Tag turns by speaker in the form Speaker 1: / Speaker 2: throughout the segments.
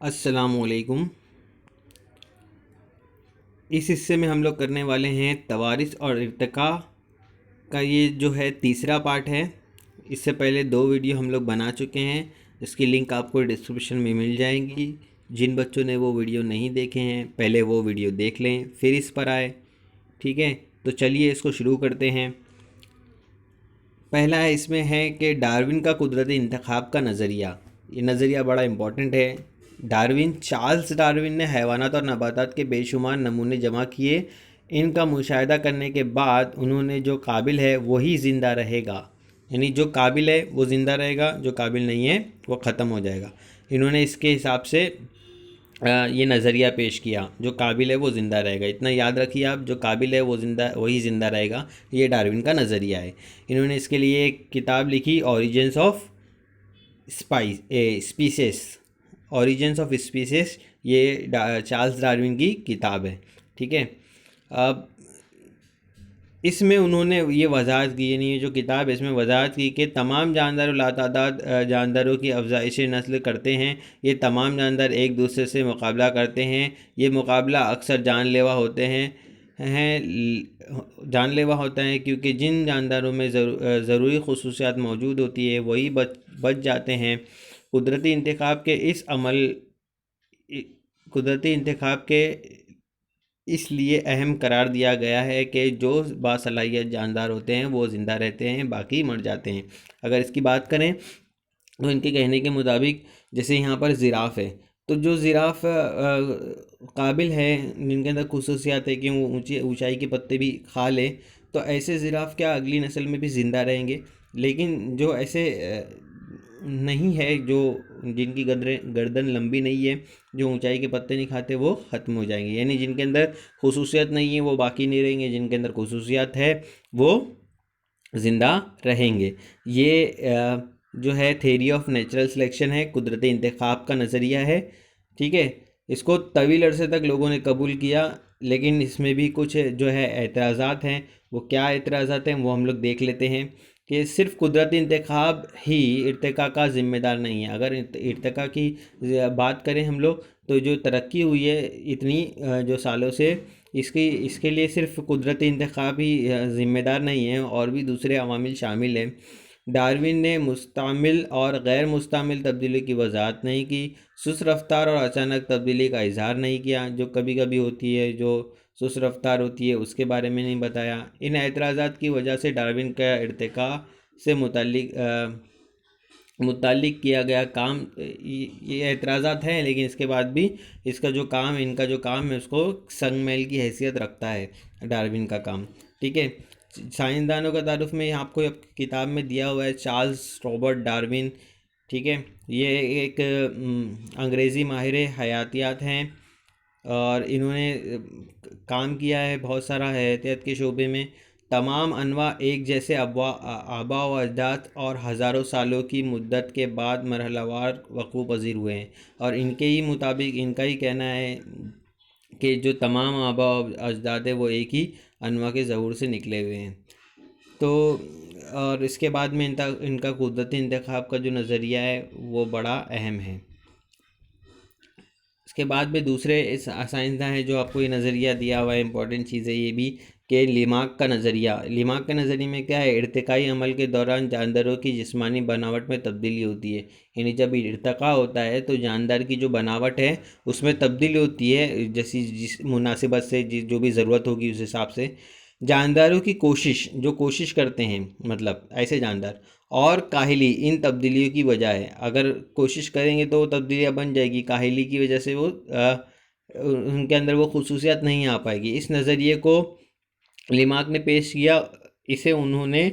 Speaker 1: السلام علیکم۔ اس حصے میں ہم لوگ کرنے والے ہیں توارث اور ارتقاء کا، یہ جو ہے تیسرا پارٹ ہے۔ اس سے پہلے 2 ویڈیو ہم لوگ بنا چکے ہیں، اس کی لنک آپ کو ڈسکرپشن میں مل جائیں گی۔ جن بچوں نے وہ ویڈیو نہیں دیکھے ہیں پہلے وہ ویڈیو دیکھ لیں پھر اس پر آئے، ٹھیک ہے؟ تو چلیے اس کو شروع کرتے ہیں۔ پہلا اس میں ہے کہ ڈارون کا قدرتی انتخاب کا نظریہ۔ یہ نظریہ بڑا امپورٹنٹ ہے۔ چارلس ڈارون نے حیوانات اور نباتات کے بے شمار نمونے جمع کیے۔ ان کا مشاہدہ کرنے کے بعد انہوں نے جو قابل ہے وہی زندہ رہے گا، یعنی جو قابل ہے وہ زندہ رہے گا، جو قابل نہیں ہے وہ ختم ہو جائے گا۔ انہوں نے اس کے حساب سے یہ نظریہ پیش کیا، جو قابل ہے وہ زندہ رہے گا۔ اتنا یاد رکھیے آپ، جو قابل ہے وہ وہی زندہ رہے گا، یہ ڈارون کا نظریہ ہے۔ انہوں نے اس کے لیے ایک کتاب لکھی، اوریجنس آف اسپیسیز۔ یہ چارلس ڈارون کی کتاب ہے، ٹھیک ہے؟ اب اس میں انہوں نے یہ وضاحت کی، یعنی یہ جو کتاب ہے اس میں وضاحت کی کہ تمام جاندار و لاتعداد جانداروں کی افزائش نسل کرتے ہیں۔ یہ تمام جاندار ایک دوسرے سے مقابلہ کرتے ہیں۔ یہ مقابلہ اکثر جان لیوا ہوتا ہے کیونکہ جن جانداروں میں ضروری خصوصیات موجود ہوتی ہے وہی بچ جاتے ہیں۔ قدرتی انتخاب کے اس لیے اہم قرار دیا گیا ہے کہ جو باصلاحیت جاندار ہوتے ہیں وہ زندہ رہتے ہیں، باقی مر جاتے ہیں۔ اگر اس کی بات کریں تو ان کے کہنے کے مطابق جیسے یہاں پر زراف ہے، تو جو زراف قابل ہے، جن کے اندر خصوصیات ہے کہ وہ اونچائی کے پتے بھی کھا لے، تو ایسے زراف کیا اگلی نسل میں بھی زندہ رہیں گے؟ لیکن جو ایسے نہیں ہے، جن کی گردن لمبی نہیں ہے، جو اونچائی کے پتے نہیں کھاتے، وہ ختم ہو جائیں گے۔ یعنی جن کے اندر خصوصیت نہیں ہے وہ باقی نہیں رہیں گے، جن کے اندر خصوصیات ہے وہ زندہ رہیں گے۔ یہ جو ہے تھیوری آف نیچرل سلیکشن ہے، قدرتی انتخاب کا نظریہ ہے، ٹھیک ہے؟ اس کو طویل عرصے تک لوگوں نے قبول کیا، لیکن اس میں بھی کچھ جو ہے اعتراضات ہیں۔ وہ کیا اعتراضات ہیں وہ ہم لوگ دیکھ لیتے ہیں کہ صرف قدرتی انتخاب ہی ارتقاء کا ذمہ دار نہیں ہے۔ اگر ارتقاء کی بات کریں ہم لوگ، تو جو ترقی ہوئی ہے اتنی جو سالوں سے، اس کے لیے صرف قدرتی انتخاب ہی ذمہ دار نہیں ہے، اور بھی دوسرے عوامل شامل ہیں۔ ڈارون نے مستعمل اور غیر مستعمل تبدیلی کی وضاحت نہیں کی، سست رفتار اور اچانک تبدیلی کا اظہار نہیں کیا، جو کبھی کبھی ہوتی ہے، جو سست رفتار ہوتی ہے اس کے بارے میں نہیں بتایا۔ ان اعتراضات کی وجہ سے ڈارون کا ارتقاء سے متعلق کیا گیا کام، یہ اعتراضات ہیں لیکن اس کے بعد بھی ان کا جو کام ہے اس کو سنگ میل کی حیثیت رکھتا ہے ڈارون کا کام، ٹھیک ہے؟ سائنسدانوں کا تعارف میں آپ کو کتاب میں دیا ہوا ہے، چارلس روبرٹ ڈارون، ٹھیک ہے؟ یہ ایک انگریزی ماہر حیاتیات ہیں، اور انہوں نے کام کیا ہے بہت سارا حیاتیات کے شعبے میں۔ تمام انواع ایک جیسے آباء و اجداد اور ہزاروں سالوں کی مدت کے بعد مرحلہ وار وقوع پذیر ہوئے ہیں، اور ان کے ہی مطابق ان کا ہی کہنا ہے کہ جو تمام آباء و اجداد ہیں وہ ایک ہی انواع کے ظہور سے نکلے ہوئے ہیں۔ تو اور اس کے بعد میں ان کا قدرتی انتخاب کا جو نظریہ ہے وہ بڑا اہم ہے۔ اس کے بعد میں دوسرے سائنسداں ہیں جو آپ کو یہ نظریہ دیا ہوا ہے، امپورٹنٹ چیز ہے یہ بھی، کہ لیماک کا نظریہ۔ لیماک کے نظریے میں کیا ہے؟ ارتقائی عمل کے دوران جانداروں کی جسمانی بناوٹ میں تبدیلی ہوتی ہے، یعنی جب ارتقاء ہوتا ہے تو جاندار کی جو بناوٹ ہے اس میں تبدیلی ہوتی ہے، جس مناسبت سے جو بھی ضرورت ہوگی اس حساب سے۔ جانداروں کی کوشش کرتے ہیں، مطلب ایسے جاندار، اور کاہلی ان تبدیلیوں کی وجہ ہے۔ اگر کوشش کریں گے تو وہ تبدیلیاں بن جائے گی، کاہلی کی وجہ سے وہ ان کے اندر وہ خصوصیات نہیں آ پائے گی۔ اس نظریے کو لیماک نے پیش کیا، اسے انہوں نے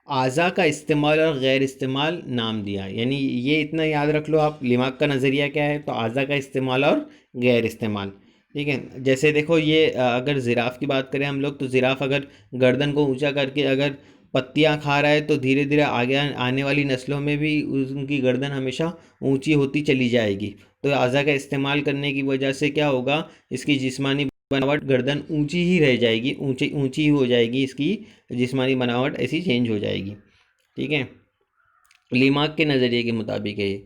Speaker 1: اعضاء کا استعمال اور غیر استعمال نام دیا۔ یعنی یہ اتنا یاد رکھ لو آپ، لیماک کا نظریہ کیا ہے؟ تو اعضاء کا استعمال اور غیر استعمال، ٹھیک ہے؟ جیسے دیکھو، یہ اگر زراف کی بات کریں ہم لوگ، تو زراف اگر گردن کو اونچا کر کے اگر پتیاں کھا رہا ہے تو دھیرے دھیرے آگے آنے والی نسلوں میں بھی ان کی گردن ہمیشہ اونچی ہوتی چلی جائے گی۔ تو اعضاء کا استعمال کرنے کی وجہ سے کیا ہوگا؟ اس کی جسمانی بناوٹ، گردن اونچی ہی رہ جائے گی، اونچی ہو جائے گی، اس کی جسمانی بناوٹ ایسی چینج ہو جائے گی، ٹھیک ہے؟ لیماک کے نظریے کے مطابق ہے یہ۔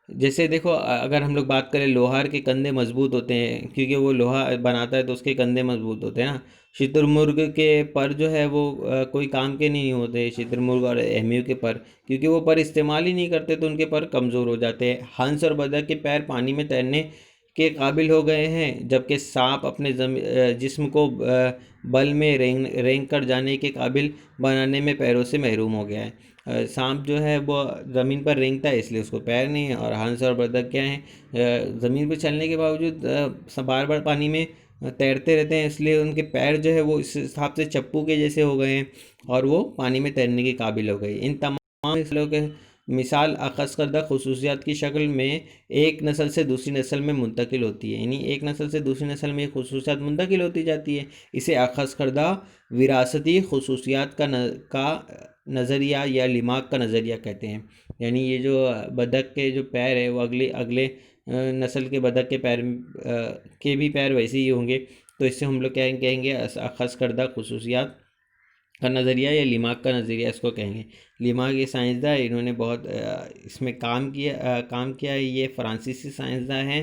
Speaker 1: جیسے دیکھو اگر ہم لوگ بات کریں لوہار کے کندھے مضبوط ہوتے ہیں کیونکہ وہ لوہا بناتا ہے تو اس کے کندھے مضبوط ہوتے ہیں نا. شتر مرغ کے پر جو ہے وہ کوئی کام کے نہیں ہوتے، شتر مرغ اور ایمیو کے پر، کیونکہ وہ پر استعمال ہی نہیں کرتے تو ان کے پر کمزور ہو جاتے ہیں. ہنس اور بطخ کے پیر پانی میں تیرنے کے قابل ہو گئے ہیں، جبکہ سانپ اپنے جسم کو بل میں رینگ کر جانے کے قابل بنانے میں پیروں سے محروم ہو گیا ہے. سانپ جو ہے وہ زمین پر رینگتا ہے اس لیے اس کو پیر نہیں ہے، اور ہنس اور بطخ کیا ہیں، زمین پہ چلنے کے باوجود بار بار پانی میں تیرتے رہتے ہیں، اس لیے ان کے پیر جو ہے وہ اس حساب سے چپو کے جیسے ہو گئے ہیں اور وہ پانی میں تیرنے کے قابل ہو گئی. ان تمام نسلوں کے مثال اخذ کردہ خصوصیات کی شکل میں ایک نسل سے دوسری نسل میں منتقل ہوتی ہے، یعنی ایک نسل سے دوسری نسل میں یہ خصوصیات منتقل ہوتی جاتی ہے. اسے اخذ کردہ وراثتی خصوصیات کا نظریہ یا لماغ کا نظریہ کہتے ہیں. یعنی یہ جو بطخ کے جو پیر ہے وہ اگلے نسل کے بطخ کے پیر کے بھی پیر ویسے ہی ہوں گے، تو اس سے ہم لوگ کیا کہیں گے، اخذ کردہ خصوصیات کا نظریہ یا لماغ کا نظریہ اس کو کہیں گے. لماغ یہ سائنسداں انہوں نے بہت اس میں کام کیا ہے. یہ فرانسیسی سائنسداں ہیں،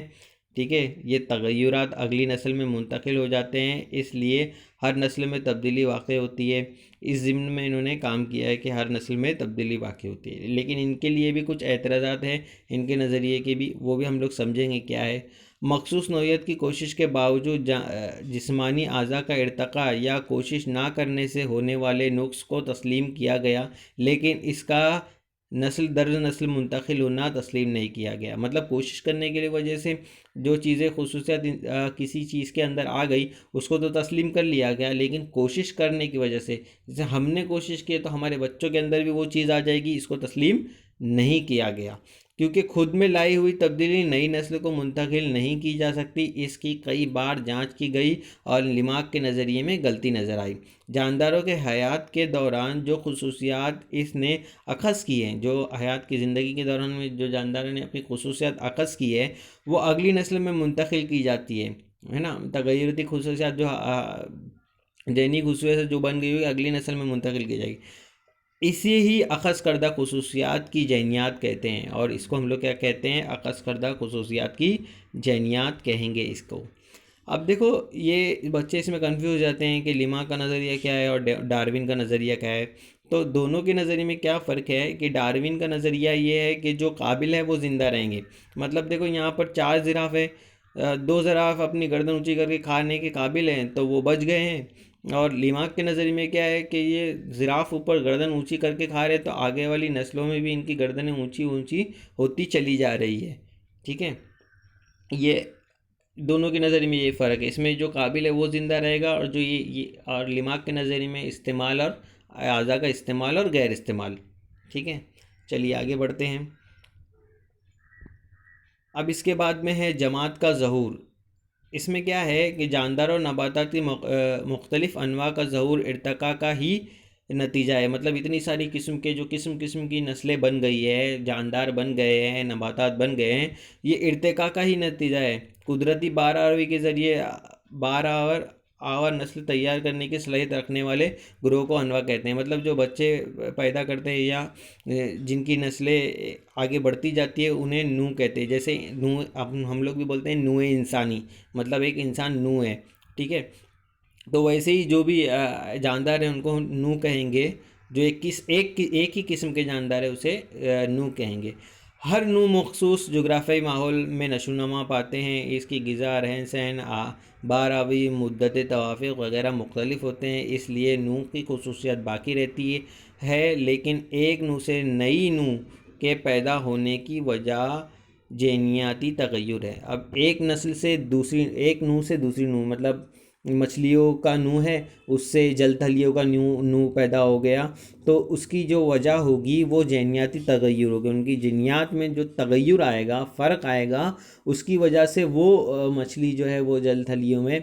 Speaker 1: ٹھیک ہے. یہ تغیرات اگلی نسل میں منتقل ہو جاتے ہیں، اس لیے ہر نسل میں تبدیلی واقع ہوتی ہے. اس ضمن میں انہوں نے کام کیا ہے کہ ہر نسل میں تبدیلی واقع ہوتی ہے، لیکن ان کے لیے بھی کچھ اعتراضات ہیں ان کے نظریے کے بھی، وہ بھی ہم لوگ سمجھیں گے کیا ہے. مخصوص نوعیت کی کوشش کے باوجود جسمانی اعضاء کا ارتقاء یا کوشش نہ کرنے سے ہونے والے نقص کو تسلیم کیا گیا، لیکن اس کا نسل در نسل منتقل ہونا تسلیم نہیں کیا گیا. مطلب کوشش کرنے کی وجہ سے جو چیزیں خصوصیات کسی چیز کے اندر آ گئی اس کو تو تسلیم کر لیا گیا، لیکن کوشش کرنے کی وجہ سے جیسے ہم نے کوشش کی تو ہمارے بچوں کے اندر بھی وہ چیز آ جائے گی، اس کو تسلیم نہیں کیا گیا. کیونکہ خود میں لائی ہوئی تبدیلی نئی نسل کو منتقل نہیں کی جا سکتی، اس کی کئی بار جانچ کی گئی اور لماغ کے نظریے میں غلطی نظر آئی. جانداروں کے حیات کے دوران جو خصوصیات اس نے اخذ کی ہیں، جو حیات کی زندگی کے دوران میں جو جانداروں نے اپنی خصوصیات اخذ کی ہے وہ اگلی نسل میں منتقل کی جاتی ہے نا. تغیراتی خصوصیات جو ذہنی خصوصیات جو بن گئی ہوئی اگلی نسل میں منتقل کی جائے گی، اسی ہی اخذ کردہ خصوصیات کی جینیات کہتے ہیں. اور اس کو ہم لوگ کیا کہتے ہیں، اخذ کردہ خصوصیات کی جینیات کہیں گے اس کو. اب دیکھو یہ بچے اس میں کنفیوز ہو جاتے ہیں کہ لماغ کا نظریہ کیا ہے اور ڈارون کا نظریہ کیا ہے. تو دونوں کے نظریے میں کیا فرق ہے کہ ڈارون کا نظریہ یہ ہے کہ جو قابل ہے وہ زندہ رہیں گے. مطلب دیکھو یہاں پر 4 زراف ہے، 2 زراف اپنی گردن اونچی کر کے کھانے کے قابل ہیں تو وہ بچ گئے ہیں. اور لماغ کے نظریے میں کیا ہے کہ یہ زراف اوپر گردن اونچی کر کے کھا رہے تو آگے والی نسلوں میں بھی ان کی گردنیں اونچی اونچی ہوتی چلی جا رہی ہے، ٹھیک ہے. یہ دونوں کے نظریے میں یہ فرق ہے، اس میں جو قابل ہے وہ زندہ رہے گا، اور جو یہ اور لماغ کے نظریے میں استعمال اور اعضاء کا استعمال اور غیر استعمال، ٹھیک ہے. چلیے آگے بڑھتے ہیں. اب اس کے بعد میں ہے جماعت کا ظہور. اس میں کیا ہے کہ جاندار اور نباتات کی مختلف انواع کا ظہور ارتقاء کا ہی نتیجہ ہے. مطلب اتنی ساری قسم کی نسلیں بن گئی ہے، جاندار بن گئے ہیں، نباتات بن گئے ہیں، یہ ارتقاء کا ہی نتیجہ ہے. قدرتی بار آوری کے ذریعے بار آور نسل تیار کرنے کی صلاحیت رکھنے والے گروہ کو انواع کہتے ہیں. مطلب جو بچے پیدا کرتے ہیں یا جن کی نسلیں آگے بڑھتی جاتی ہے انہیں نو کہتے ہیں. جیسے نو ہم لوگ بھی بولتے ہیں نوع انسانی، مطلب ایک انسان نو ہے، ٹھیک ہے. تو ویسے ہی جو بھی جاندار ہیں ان کو نو کہیں گے. جو ایک ہی قسم کے جاندار ہے اسے نو کہیں گے. ہر نو مخصوص جغرافیائی ماحول میں نشو و نما پاتے ہیں. اس کی غذا، رہن سہن، بار آوری، مدت توافق وغیرہ مختلف ہوتے ہیں، اس لیے نو کی خصوصیت باقی رہتی ہے. لیکن ایک نو سے نئی نو کے پیدا ہونے کی وجہ جینیاتی تغیر ہے. اب ایک نو سے دوسری نو، مطلب مچھلیوں کا نو ہے اس سے جل تھلیوں کا نو پیدا ہو گیا، تو اس کی جو وجہ ہوگی وہ جینیاتی تغیر ہوگی. ان کی جینیات میں جو تغیر آئے گا، فرق آئے گا، اس کی وجہ سے وہ مچھلی جو ہے وہ جل تھلیوں میں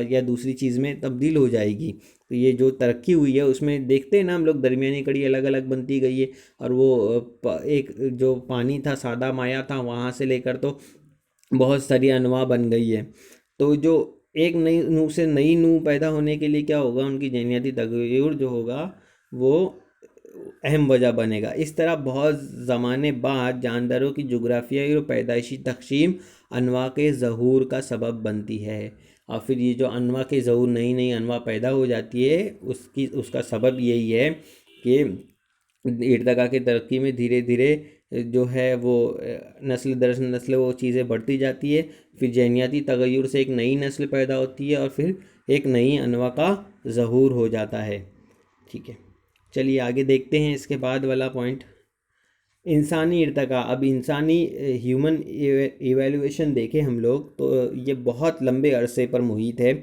Speaker 1: یا دوسری چیز میں تبدیل ہو جائے گی. تو یہ جو ترقی ہوئی ہے اس میں دیکھتے ہیں نا ہم لوگ، درمیانی کڑی الگ الگ بنتی گئی ہے، اور وہ ایک جو پانی تھا، سادہ مایع تھا، وہاں سے لے کر تو بہت ساری انواع بن گئی ہے. تو جو ایک نئی نو سے نئی نو پیدا ہونے کے لیے کیا ہوگا، ان کی جینیاتی تغیر جو ہوگا وہ اہم وجہ بنے گا۔ اس طرح بہت زمانے بعد جانداروں کی جغرافیائی اور پیدائشی تقسیم انواع کے ظہور کا سبب بنتی ہے، اور پھر یہ جو انواع کے ظہور، نئی نئی انواع پیدا ہو جاتی ہے، اس کا سبب یہی ہے کہ ارتقاء کی ترقی میں دھیرے دھیرے جو ہے وہ نسل در نسل وہ چیزیں بڑھتی جاتی ہے، پھر جینیاتی تغیر سے ایک نئی نسل پیدا ہوتی ہے، اور پھر ایک نئی انواع کا ظہور ہو جاتا ہے۔ ٹھیک ہے، چلیے آگے دیکھتے ہیں اس کے بعد والا پوائنٹ، انسانی ارتقاء۔ اب انسانی ہیومن ایویلویشن دیکھیں ہم لوگ تو یہ بہت لمبے عرصے پر محیط ہے،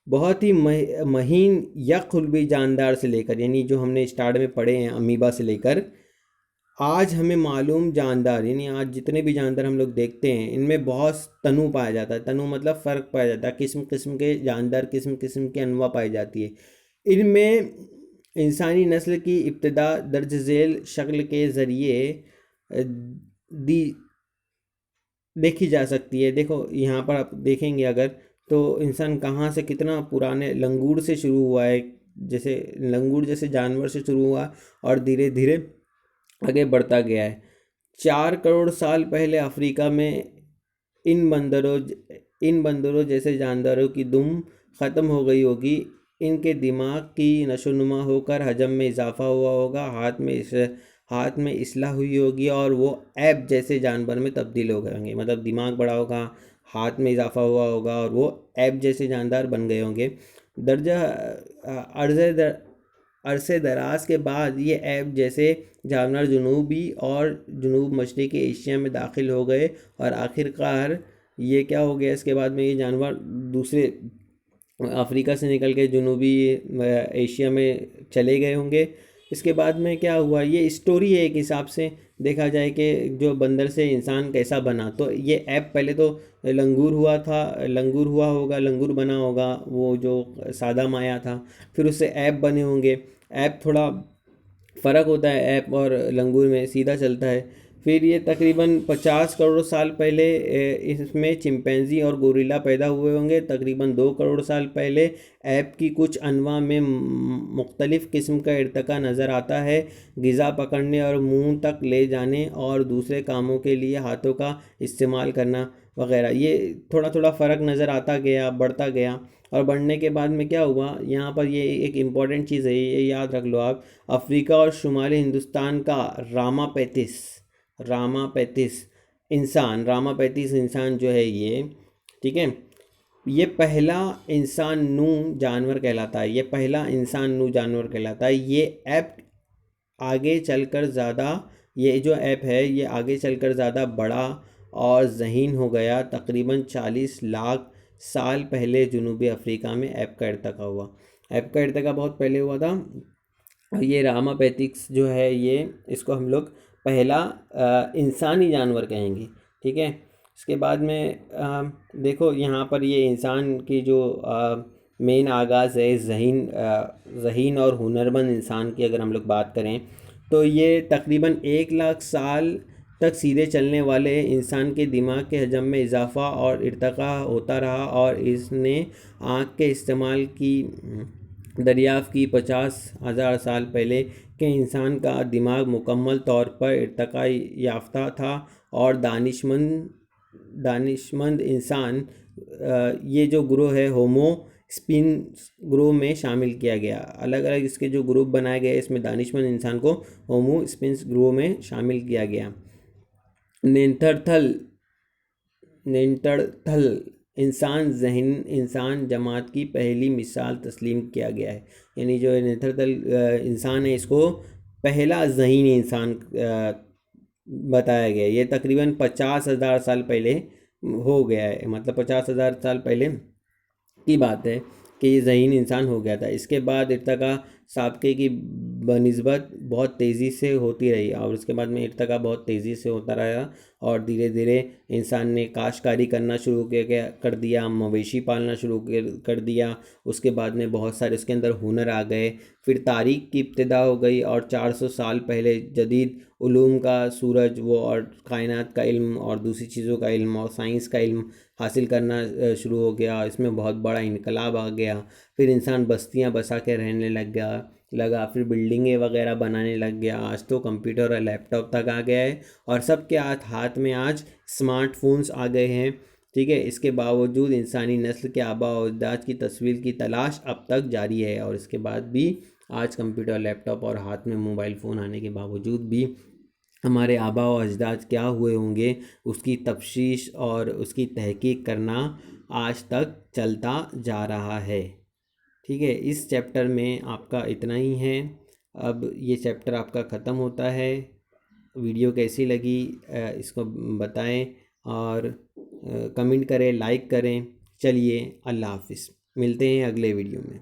Speaker 1: بہت ہی مہین یک قلبی جاندار سے لے کر، یعنی جو ہم نے اسٹارٹ میں پڑھے ہیں امیبا سے لے کر آج ہمیں معلوم جاندار، یعنی آج جتنے بھی جاندار ہم لوگ دیکھتے ہیں ان میں بہت تنوع پایا جاتا ہے۔ تنوع مطلب فرق پایا جاتا ہے، قسم قسم کے جاندار، قسم قسم کی انواع پائی جاتی ہے۔ ان میں انسانی نسل کی ابتدا درج ذیل شکل کے ذریعے دیکھی جا سکتی ہے۔ دیکھو یہاں پر آپ دیکھیں گے اگر تو انسان کہاں سے کتنا پرانے لنگور سے شروع ہوا ہے، جیسے لنگور جیسے جانور سے شروع ہوا اور دھیرے دھیرے آگے بڑھتا گیا ہے۔ 4 کروڑ سال پہلے افریقہ میں ان بندروں جیسے جانداروں کی دم ختم ہو گئی ہوگی، ان کے دماغ کی نشو و نما ہو کر حجم میں اضافہ ہوا ہوگا، ہاتھ میں اصلاح ہوئی ہوگی، اور وہ ایپ جیسے جانور میں تبدیل ہو گئے ہوں گے۔ مطلب دماغ بڑا ہوگا، ہاتھ میں اضافہ ہوا ہوگا، اور وہ ایپ جیسے جاندار بن گئے ہوں گے۔ عرصے دراز کے بعد یہ ایپ جیسے جانور جنوبی اور جنوب مشرقی ایشیا میں داخل ہو گئے، اور آخر کار یہ کیا ہو گیا، اس کے بعد میں یہ جانور دوسرے افریقہ سے نکل کے جنوبی ایشیا میں چلے گئے ہوں گے۔ اس کے بعد میں کیا ہوا، یہ اسٹوری ہے ایک حساب سے دیکھا جائے کہ جو بندر سے انسان کیسا بنا۔ تو یہ ایپ پہلے تو لنگور ہوا ہوگا، لنگور بنا ہوگا، وہ جو سادہ مایا تھا، پھر اس سے ایپ بنے ہوں گے۔ ایپ تھوڑا فرق ہوتا ہے ایپ اور لنگور میں، سیدھا چلتا ہے۔ پھر یہ تقریباً 50 کروڑ سال پہلے اس میں چمپینزی اور گوریلا پیدا ہوئے ہوں گے۔ تقریباً 2 کروڑ سال پہلے ایپ کی کچھ انواع میں مختلف قسم کا ارتقاء نظر آتا ہے، غذا پکڑنے اور منہ تک لے جانے اور دوسرے کاموں کے لیے ہاتھوں کا استعمال کرنا وغیرہ۔ یہ تھوڑا تھوڑا فرق نظر آتا گیا، بڑھتا گیا، اور بڑھنے کے بعد میں کیا ہوا، یہاں پر یہ ایک امپورٹنٹ چیز ہے، یہ یاد رکھ لو آپ، افریقہ اور شمالی ہندوستان کا راماپیتس انسان جو ہے یہ، ٹھیک ہے، یہ پہلا انسان نو جانور کہلاتا ہے، یہ ایپ آگے چل کر زیادہ، یہ جو ایپ ہے یہ آگے چل کر زیادہ بڑا اور ذہین ہو گیا۔ تقریباً 40 لاکھ سال پہلے جنوبی افریقہ میں ایپ کا ارتقاء ہوا۔ ایپ کا ارتقاء بہت پہلے ہوا تھا، اور یہ راماپیتکس جو ہے یہ اس کو ہم لوگ پہلا انسانی جانور کہیں گے، ٹھیک ہے۔ اس کے بعد میں دیکھو یہاں پر یہ انسان کی جو مین آغاز ہے ذہین اور ہنرمند انسان کی اگر ہم لوگ بات کریں تو یہ تقریباً 1 لاکھ سال تک سیدھے چلنے والے انسان کے دماغ کے حجم میں اضافہ اور ارتقاء ہوتا رہا، اور اس نے آنکھ کے استعمال کی دریافت کی۔ 50,000 سال پہلے کے انسان کا دماغ مکمل طور پر ارتقاء یافتہ تھا، اور دانشمند انسان یہ جو گروہ ہے ہومو سپینس گروہ میں شامل کیا گیا۔ الگ الگ اس کے جو گروپ بنائے گئے، اس میں دانشمند انسان کو ہومو سپینس گروہ میں شامل کیا گیا۔ نینڈرتھل انسان جماعت کی پہلی مثال تسلیم کیا گیا ہے، یعنی جو نینڈرتھل انسان ہے اس کو پہلا ذہین انسان بتایا گیا۔ یہ تقریباً 50,000 سال پہلے ہو گیا ہے، مطلب 50,000 سال پہلے کی بات ہے کہ یہ ذہین انسان ہو گیا تھا۔ اس کے بعد ارتقاء سابقے کی بنسبت بہت تیزی سے ہوتی رہی، اور اس کے بعد میں ارتقاء بہت تیزی سے ہوتا رہا، اور دھیرے دھیرے انسان نے کاشتکاری کرنا شروع کر دیا، مویشی پالنا شروع کر دیا۔ اس کے بعد میں بہت سارے اس کے اندر ہنر آ گئے، پھر تاریخ کی ابتدا ہو گئی، اور 400 سال پہلے جدید علوم کا سورج اور کائنات کا علم اور دوسری چیزوں کا علم اور سائنس کا علم حاصل کرنا شروع ہو گیا۔ اس میں بہت بڑا انقلاب آ گیا، پھر انسان بستیاں بسا کے رہنے لگ گیا، لگا، پھر بلڈنگیں وغیرہ بنانے لگ گیا، آج تو کمپیوٹر اور لیپ ٹاپ تک آ گیا ہے، اور سب کے ہاتھ میں آج اسمارٹ فونز آ گئے ہیں، ٹھیک ہے۔ اس کے باوجود انسانی نسل کے آباء و اجداد کی تصویر کی تلاش اب تک جاری ہے، اور اس کے بعد بھی آج کمپیوٹر، لیپ ٹاپ اور ہاتھ میں موبائل فون آنے کے باوجود بھی ہمارے آباء و اجداد کیا ہوئے ہوں گے، اس کی تفتیش اور اس کی تحقیق کرنا آج تک چلتا جا رہا ہے، ٹھیک ہے۔ اس چیپٹر میں آپ کا اتنا ہی ہے، اب یہ چیپٹر آپ کا ختم ہوتا ہے۔ ویڈیو کیسی لگی اس کو بتائیں، اور کمنٹ کریں، لائک کریں۔ چلیے اللہ حافظ، ملتے ہیں اگلے ویڈیو میں۔